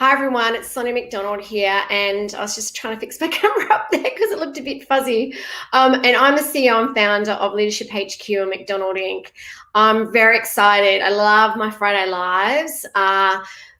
Hi everyone, it's Sonia McDonald here, and I was just trying to fix my camera up there because it looked a bit fuzzy. And I'm the CEO and founder of Leadership HQ and McDonald Inc. I'm very excited. I love my Friday lives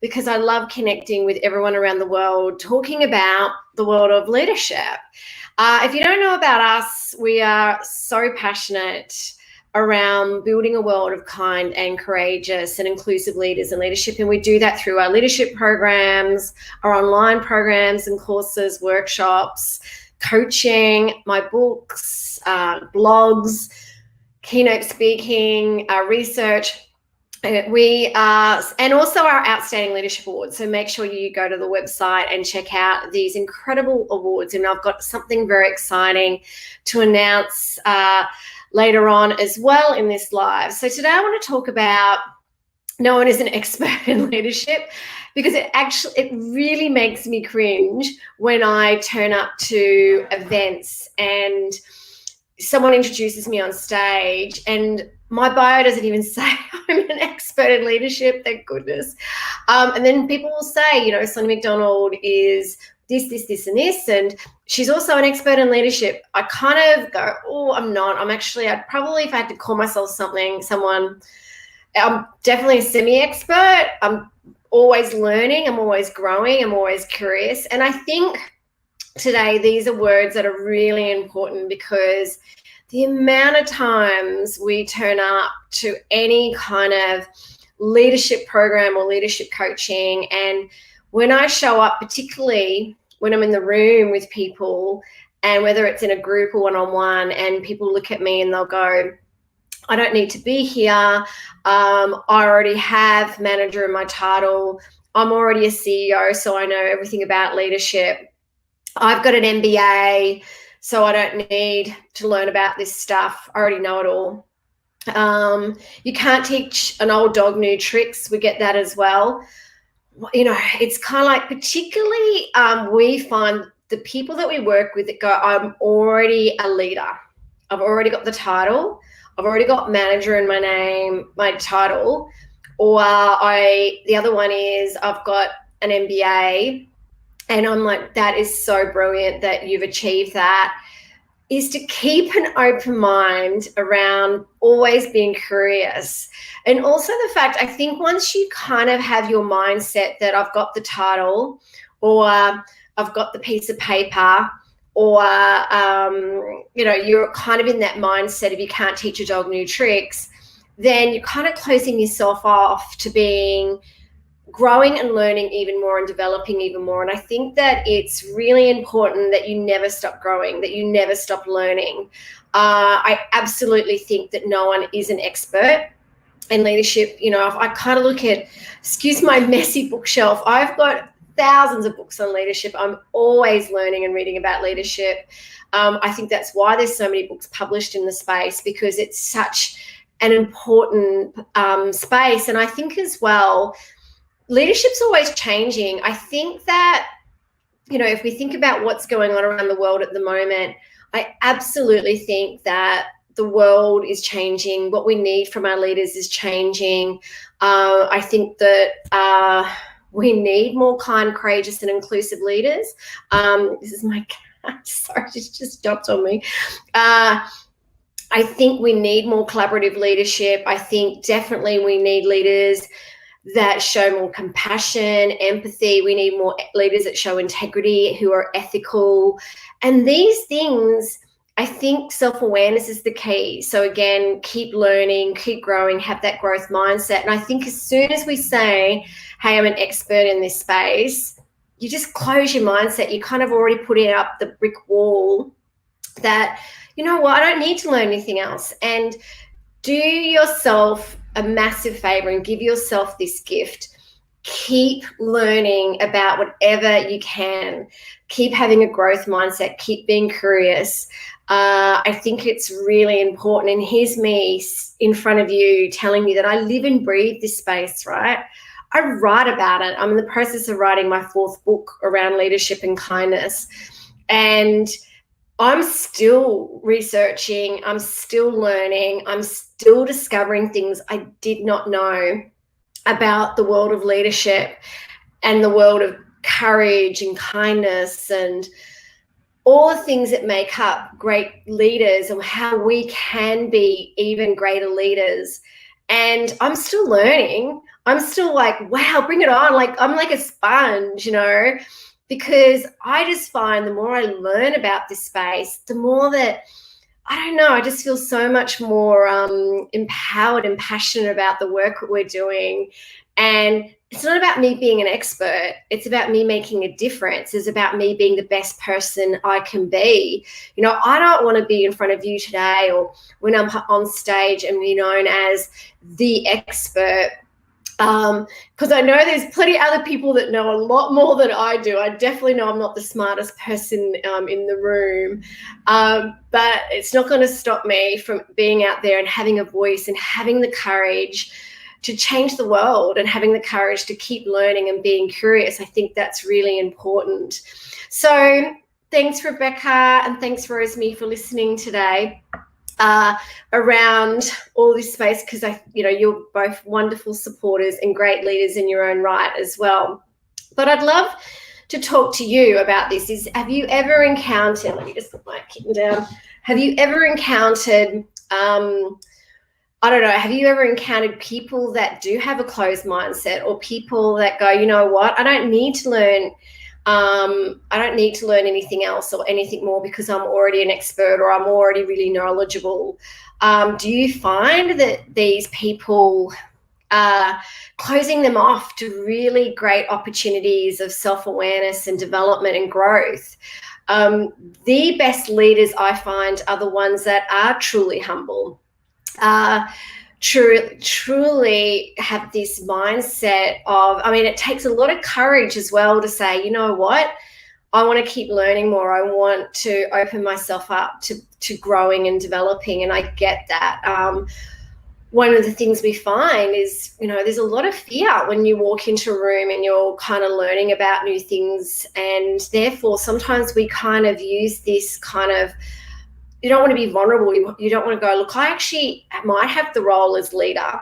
because I love connecting with everyone around the world, talking about the world of leadership. If you don't know about us, we are so passionate around building a world of kind and courageous and inclusive leaders and leadership. And we do that through our leadership programs, our online programs and courses, workshops, coaching, my books, blogs, keynote speaking, research. And also our Outstanding Leadership Awards. So make sure you go to the website and check out these incredible awards. And I've got something very exciting to announce later on as well in this live. So today I want to talk about no one is an expert in leadership, because it really makes me cringe when I turn up to events and someone introduces me on stage and my bio doesn't even say I'm an expert in leadership, thank goodness. And then people will say, Sonia McDonald is this, and this, and she's also an expert in leadership. I kind of go, oh, I'm not. I'd probably, if I had to call myself someone, I'm definitely a semi-expert. I'm always learning. I'm always growing. I'm always curious. And I think today these are words that are really important, because the amount of times we turn up to any kind of leadership program or leadership coaching, and when I show up, particularly when I'm in the room with people, and whether it's in a group or one-on-one, and people look at me and they'll go, I don't need to be here. I already have manager in my title. I'm already a CEO, so I know everything about leadership. I've got an MBA, so I don't need to learn about this stuff. I already know it all. You can't teach an old dog new tricks. We get that as well. It's kind of like, particularly we find the people that we work with that go, I'm already a leader. I've already got the title. I've already got manager in my name, my title. Or the other one is I've got an MBA. And I'm like, that is so brilliant that you've achieved that. Is to keep an open mind around always being curious. And also the fact, I think once you kind of have your mindset that I've got the title, or I've got the piece of paper, or, you're kind of in that mindset of you can't teach a dog new tricks, then you're kind of closing yourself off to being growing and learning even more and developing even more. And I think that it's really important that you never stop growing, that you never stop learning. I absolutely think that no one is an expert in leadership. If I kind of look at, excuse my messy bookshelf, I've got thousands of books on leadership. I'm always learning and reading about leadership. I think that's why there's so many books published in the space, because it's such an important space. And I think as well, leadership's always changing. I think that, if we think about what's going on around the world at the moment, I absolutely think that the world is changing. What we need from our leaders is changing. I think that we need more kind, courageous, and inclusive leaders. This is my cat. Sorry, it just jumped on me. I think we need more collaborative leadership. I think definitely we need leaders that show more compassion, empathy. We need more leaders that show integrity, who are ethical. And these things, I think self-awareness is the key. So again, keep learning, keep growing, have that growth mindset. And I think as soon as we say, hey, I'm an expert in this space, you just close your mindset. You kind of already putting up the brick wall that, I don't need to learn anything else. And do yourself a massive favor and give yourself this gift. Keep learning about whatever you can. Keep having a growth mindset. Keep being curious. I think it's really important. And here's me in front of you telling you that I live and breathe this space, right? I write about it. I'm in the process of writing my 4th book around leadership and kindness. And I'm still researching, I'm still learning, I'm still discovering things I did not know about the world of leadership. and the world of courage and kindness and all the things that make up great leaders and how we can be even greater leaders. And I'm still learning. I'm still like, wow, bring it on. Like, I'm like a sponge, because I just find the more I learn about this space, the more that, I don't know, I just feel so much more empowered and passionate about the work that we're doing. And it's not about me being an expert. It's about me making a difference. It's about me being the best person I can be. I don't want to be in front of you today or when I'm on stage and be known as the expert, because I know there's plenty of other people that know a lot more than I do. I definitely know I'm not the smartest person in the room, but it's not going to stop me from being out there and having a voice and having the courage to change the world and having the courage to keep learning and being curious. I think that's really important. So thanks, Rebecca, and thanks, Rosemary, for listening today around all this space, because you're both wonderful supporters and great leaders in your own right as well. But I'd love to talk to you about this. Have you ever encountered, let me just put my kitten down, have you ever encountered have you ever encountered people that do have a closed mindset, or people that go, you know what, I don't need to learn anything else or anything more because I'm already an expert or I'm already really knowledgeable? Do you find that these people are closing them off to really great opportunities of self-awareness and development and growth? The best leaders, I find, are the ones that are truly humble, truly have this mindset of, it takes a lot of courage as well to say, you know what, I want to keep learning more. I want to open myself up to growing and developing. And I get that. One of the things we find is, there's a lot of fear when you walk into a room and you're kind of learning about new things. And therefore, sometimes we kind of use this kind of, you don't want to be vulnerable. You don't want to go, look, I actually might have the role as leader,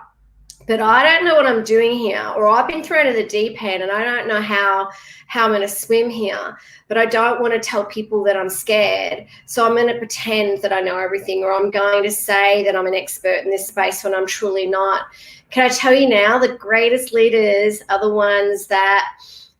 but I don't know what I'm doing here, or I've been thrown in the deep end and I don't know how I'm going to swim here, but I don't want to tell people that I'm scared. So I'm going to pretend that I know everything, or I'm going to say that I'm an expert in this space when I'm truly not. Can I tell you now, the greatest leaders are the ones that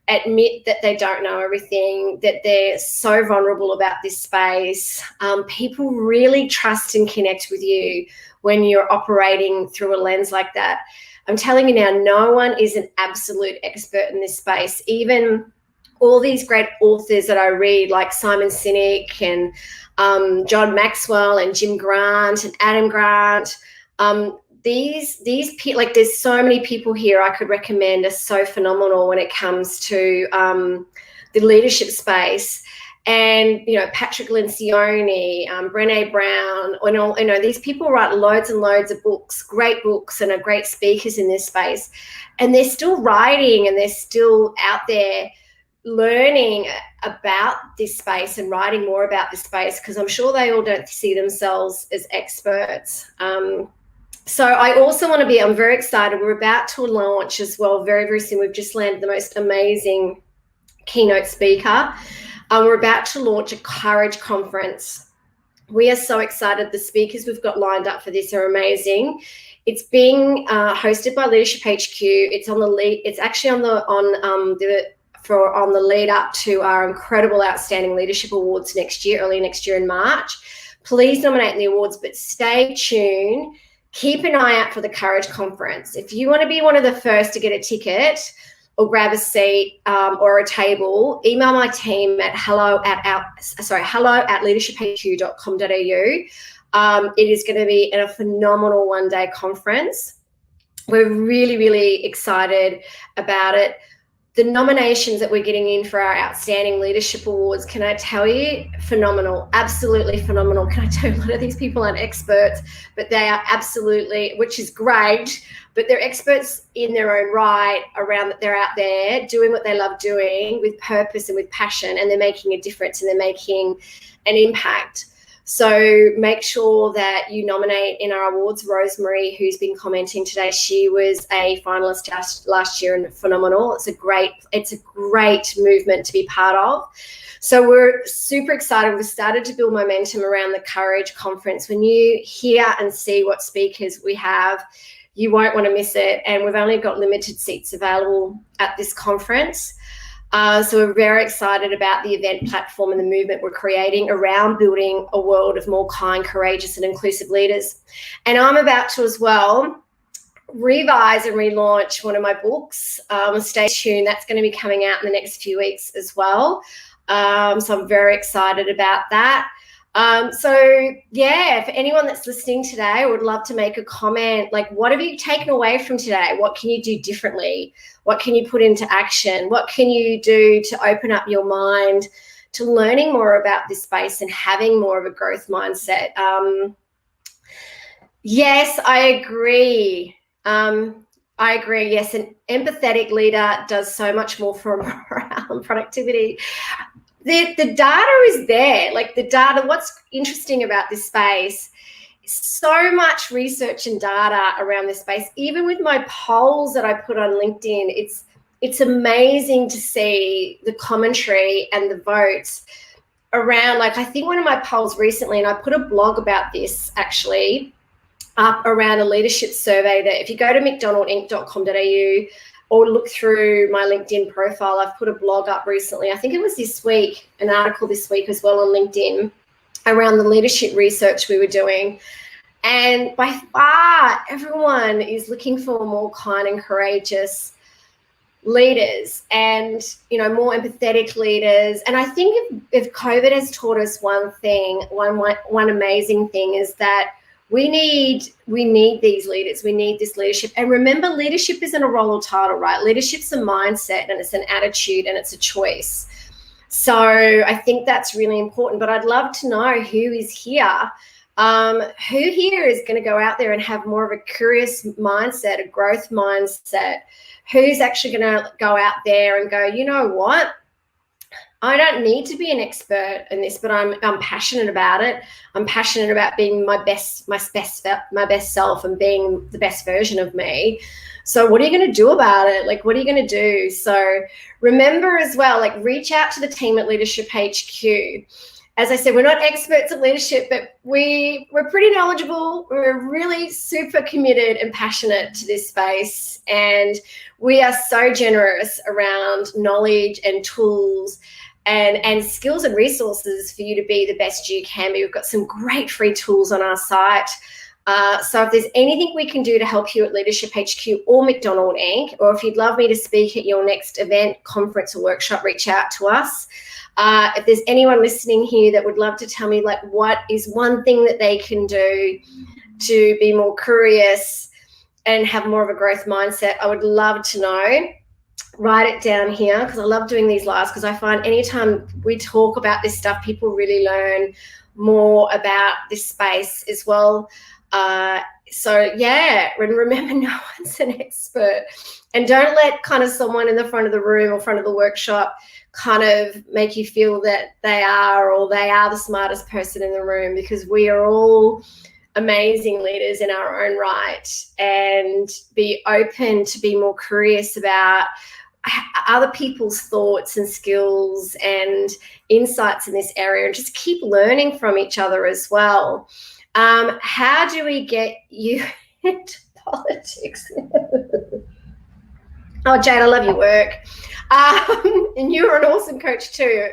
admit that they don't know everything, that they're so vulnerable about this space. People really trust and connect with you when you're operating through a lens like that. I'm telling you now, no one is an absolute expert in this space. Even all these great authors that I read, like Simon Sinek and John Maxwell and Jim Grant and Adam Grant, these people, like, there's so many people here I could recommend, are so phenomenal when it comes to the leadership space. And Patrick Lencioni, Brené Brown, these people write loads and loads of books, great books, and are great speakers in this space. And they're still writing and they're still out there learning about this space and writing more about this space, because I'm sure they all don't see themselves as experts. So I also want to be, I'm very excited. We're about to launch as well very, very soon. We've just landed the most amazing keynote speaker. We're about to launch a Courage Conference. We are so excited. The speakers we've got lined up for this are amazing. It's being hosted by Leadership HQ. It's on the lead. It's actually on the lead up to our incredible Outstanding Leadership Awards next year, early next year in March. Please nominate in the awards, but stay tuned. Keep an eye out for the Courage Conference. If you want to be one of the first to get a ticket or grab a seat or a table, email my team at hello@leadershiphq.com.au. It is going to be a phenomenal one-day conference. We're really, really excited about it. The nominations that we're getting in for our Outstanding Leadership Awards, can I tell you, phenomenal, absolutely phenomenal. Can I tell you, a lot of these people aren't experts, but they are absolutely, which is great, but they're experts in their own right around that they're out there doing what they love doing with purpose and with passion, and they're making a difference and they're making an impact. So make sure that you nominate in our awards. Rosemary, who's been commenting today, she was a finalist last year and phenomenal. It's a great movement to be part of. So we're super excited. We've started to build momentum around the Courage Conference. When you hear and see what speakers we have, you won't want to miss it. And we've only got limited seats available at this conference. So we're very excited about the event platform and the movement we're creating around building a world of more kind, courageous and inclusive leaders. And I'm about to as well revise and relaunch one of my books. Stay tuned. That's going to be coming out in the next few weeks as well. So I'm very excited about that. So yeah, for anyone that's listening today, I would love to make a comment. Like, what have you taken away from today? What can you do differently? What can you put into action? What can you do to open up your mind to learning more about this space and having more of a growth mindset? Yes, I agree. Yes, an empathetic leader does so much more for morale and productivity. The data is there. Like, the data, what's interesting about this space, so much research and data around this space. Even with my polls that I put on LinkedIn, it's amazing to see the commentary and the votes around, like, I think one of my polls recently, and I put a blog about this actually, up around a leadership survey that if you go to mcdonaldinc.com.au or look through my LinkedIn profile, I've put a blog up recently. I think it was this week, an article this week as well on LinkedIn around the leadership research we were doing. And by far, everyone is looking for more kind and courageous leaders and, you know, more empathetic leaders. And I think if COVID has taught us one thing, one amazing thing, is that we need these leaders. We need this leadership. And remember, leadership isn't a role or title, right? Leadership's a mindset and it's an attitude and it's a choice. So I think that's really important. But I'd love to know who is here. Who here is going to go out there and have more of a curious mindset, a growth mindset? Who's actually going to go out there and go, you know what? I don't need to be an expert in this, but I'm passionate about it. I'm passionate about being my best self and being the best version of me. So what are you going to do about it? Like, what are you going to do? So remember as well, like, reach out to the team at Leadership HQ. As I said, we're not experts at leadership, but we're pretty knowledgeable. We're really super committed and passionate to this space. And we are so generous around knowledge and tools and skills and resources for you to be the best you can be. We've got some great free tools on our site. So if there's anything we can do to help you at Leadership HQ or McDonald Inc., or if you'd love me to speak at your next event, conference or workshop, reach out to us. If there's anyone listening here that would love to tell me, like, what is one thing that they can do to be more curious and have more of a growth mindset, I would love to know. Write it down here, because I love doing these lives, because I find anytime we talk about this stuff, people really learn more about this space as well. So yeah, and remember, no one's an expert, and don't let kind of someone in the front of the room or front of the workshop kind of make you feel that they are the smartest person in the room, because we are all amazing leaders in our own right. And be open to be more curious about other people's thoughts and skills and insights in this area, and just keep learning from each other as well. How do we get you into politics? Oh, Jade, I love your work. And you're an awesome coach too.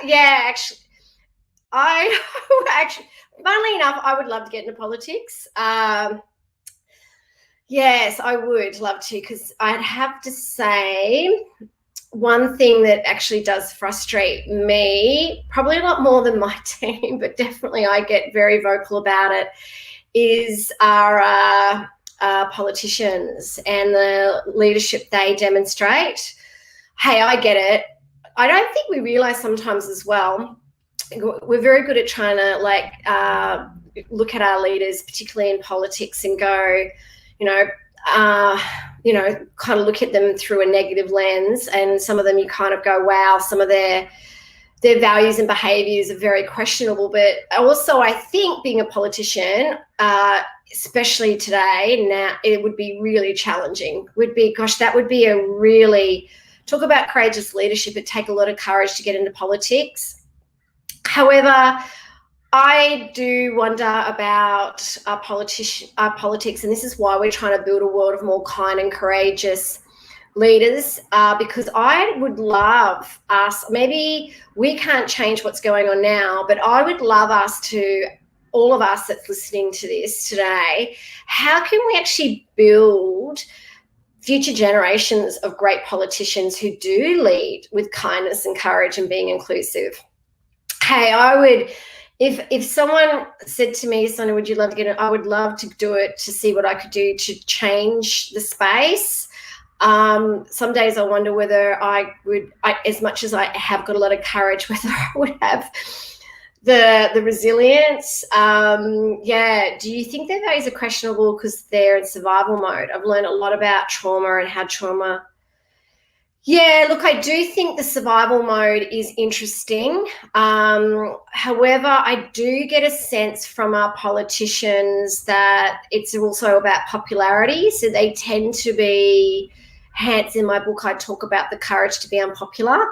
Yeah, actually, funnily enough, I would love to get into politics. Yes, I would love to, because I'd have to say one thing that actually does frustrate me, probably a lot more than my team, but definitely I get very vocal about it, is our politicians and the leadership they demonstrate. Hey, I get it. I don't think we realise sometimes as well, we're very good at trying to look at our leaders, particularly in politics, and go, kind of look at them through a negative lens. And some of them you kind of go, wow, some of their their values and behaviours are very questionable. But also, I think being a politician, especially today, now, it would be really challenging. That would be a really, talk about courageous leadership. It'd take a lot of courage to get into politics. However, I do wonder about our politics, and this is why we're trying to build a world of more kind and courageous leaders, because I would love us, maybe we can't change what's going on now, but I would love us to, all of us that's listening to this today, how can we actually build future generations of great politicians who do lead with kindness and courage and being inclusive? Hey, I would, if someone said to me, Sonia, would you love to get it? I would love to do it, to see what I could do to change the space. Some days I wonder whether I would, as much as I have got a lot of courage, whether I would have the resilience. Do you think their values are questionable because they're in survival mode? I've learned a lot about trauma and how trauma. Yeah, look, I do think the survival mode is interesting. However, I do get a sense from our politicians that it's also about popularity. So they tend to be, hence in my book, I talk about the courage to be unpopular.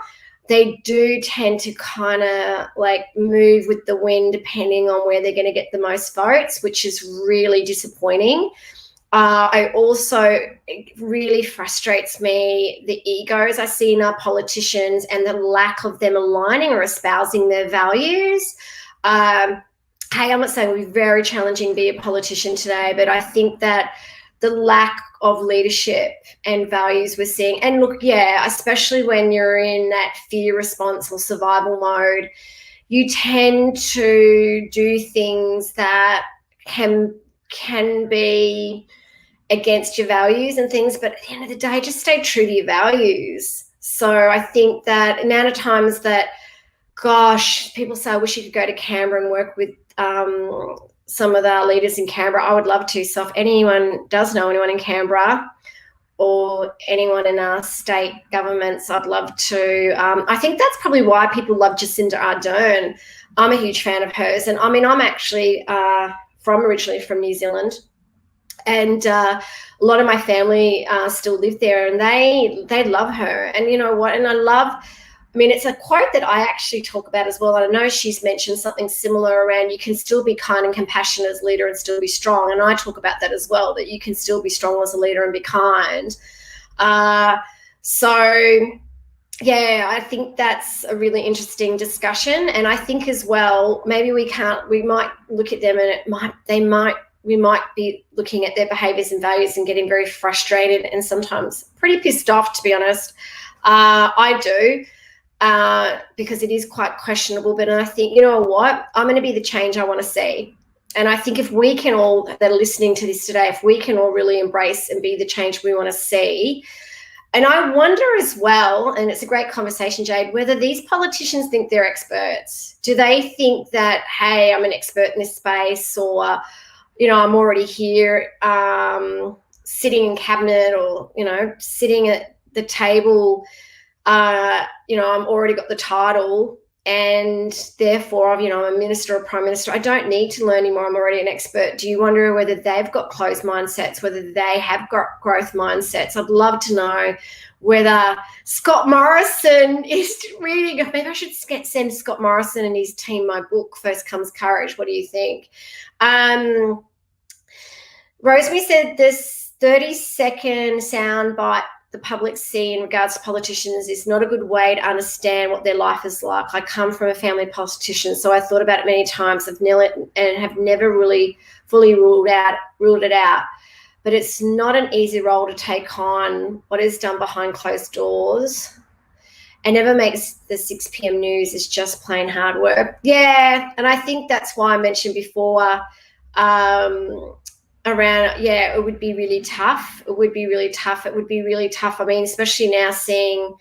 They do tend to kind of like move with the wind depending on where they're going to get the most votes, which is really disappointing. It really frustrates me, the egos I see in our politicians and the lack of them aligning or espousing their values. Hey, I'm not saying it would be very challenging to be a politician today, but I think that the lack of leadership and values we're seeing, and look, yeah, especially when you're in that fear response or survival mode, you tend to do things that can be against your values and things, but at the end of the day, just stay true to your values. So I think that amount of times that, gosh, people say, I wish you could go to Canberra and work with some of the leaders in Canberra. I would love to. So if anyone does know anyone in Canberra or anyone in our state governments, I'd love to. I think that's probably why people love Jacinda Ardern. I'm a huge fan of hers. And I mean, I'm actually originally from New Zealand. And a lot of my family still live there, and they love her. And you know what? And it's a quote that I actually talk about as well. I know she's mentioned something similar around you can still be kind and compassionate as a leader and still be strong. And I talk about that as well, that you can still be strong as a leader and be kind. I think that's a really interesting discussion. And I think as well, maybe we might look at them and we might be looking at their behaviours and values and getting very frustrated and sometimes pretty pissed off, to be honest. I do, because it is quite questionable. But I think, you know what, I'm going to be the change I want to see. And I think if we can all, that are listening to this today, if we can all really embrace and be the change we want to see. And I wonder as well, and it's a great conversation, Jade, whether these politicians think they're experts. Do they think that, hey, I'm an expert in this space, or you know, I'm already here sitting in cabinet, or, you know, sitting at the table, you know, I'm already got the title, and therefore, I'm a minister or prime minister. I don't need to learn anymore. I'm already an expert. Do you wonder whether they've got closed mindsets, whether they have got growth mindsets? I'd love to know whether Scott Morrison is reading. Maybe I should send Scott Morrison and his team my book, First Comes Courage. What do you think? Rosemary said this 30-second soundbite the public see in regards to politicians is not a good way to understand what their life is like. I come from a family of politicians, so I thought about it many times. I've never really fully ruled it out. But it's not an easy role to take on. What is done behind closed doors and never makes the 6 p.m. news is just plain hard work. Yeah, and I think that's why I mentioned before it would be really tough. It would be really tough. I mean, especially now seeing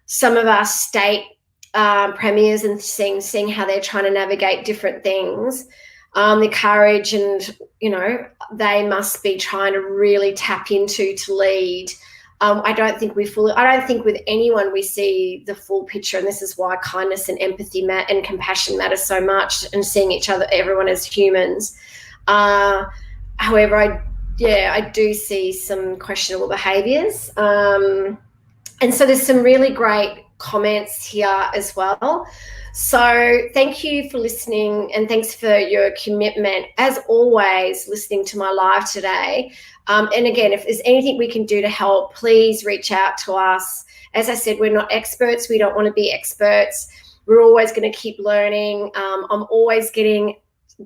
some of our state premiers and seeing how they're trying to navigate different things. The courage and, you know, they must be trying to really tap into to lead I don't think with anyone we see the full picture, and this is why kindness and empathy and compassion matter so much, and seeing everyone as humans. However, I do see some questionable behaviours. And so there's some really great comments here as well. So thank you for listening, and thanks for your commitment, as always, listening to my live today. And again, if there's anything we can do to help, please reach out to us. As I said, we're not experts. We don't want to be experts. We're always going to keep learning. I'm always getting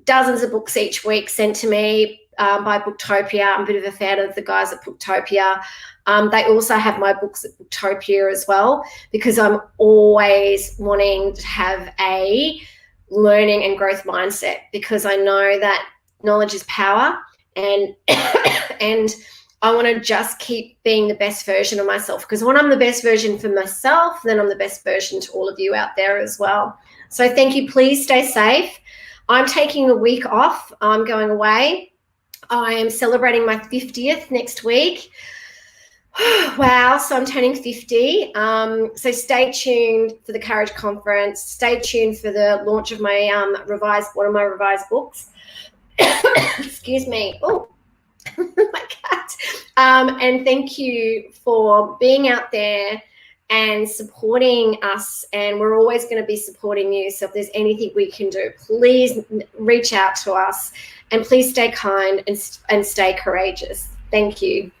dozens of books each week sent to me by Booktopia. I'm a bit of a fan of the guys at Booktopia. They also have my books at Booktopia as well, because I'm always wanting to have a learning and growth mindset, because I know that knowledge is power, and and I want to just keep being the best version of myself, because when I'm the best version for myself, then I'm the best version to all of you out there as well. So thank you. Please stay safe. I'm taking a week off. I'm going away. I am celebrating my 50th next week. Wow, so I'm turning 50. So stay tuned for the Courage Conference. Stay tuned for the launch of my one of my revised books. Excuse me. Oh, my cat. And thank you for being out there and supporting us. And we're always going to be supporting you. So if there's anything we can do, please reach out to us, and please stay kind and stay courageous. Thank you.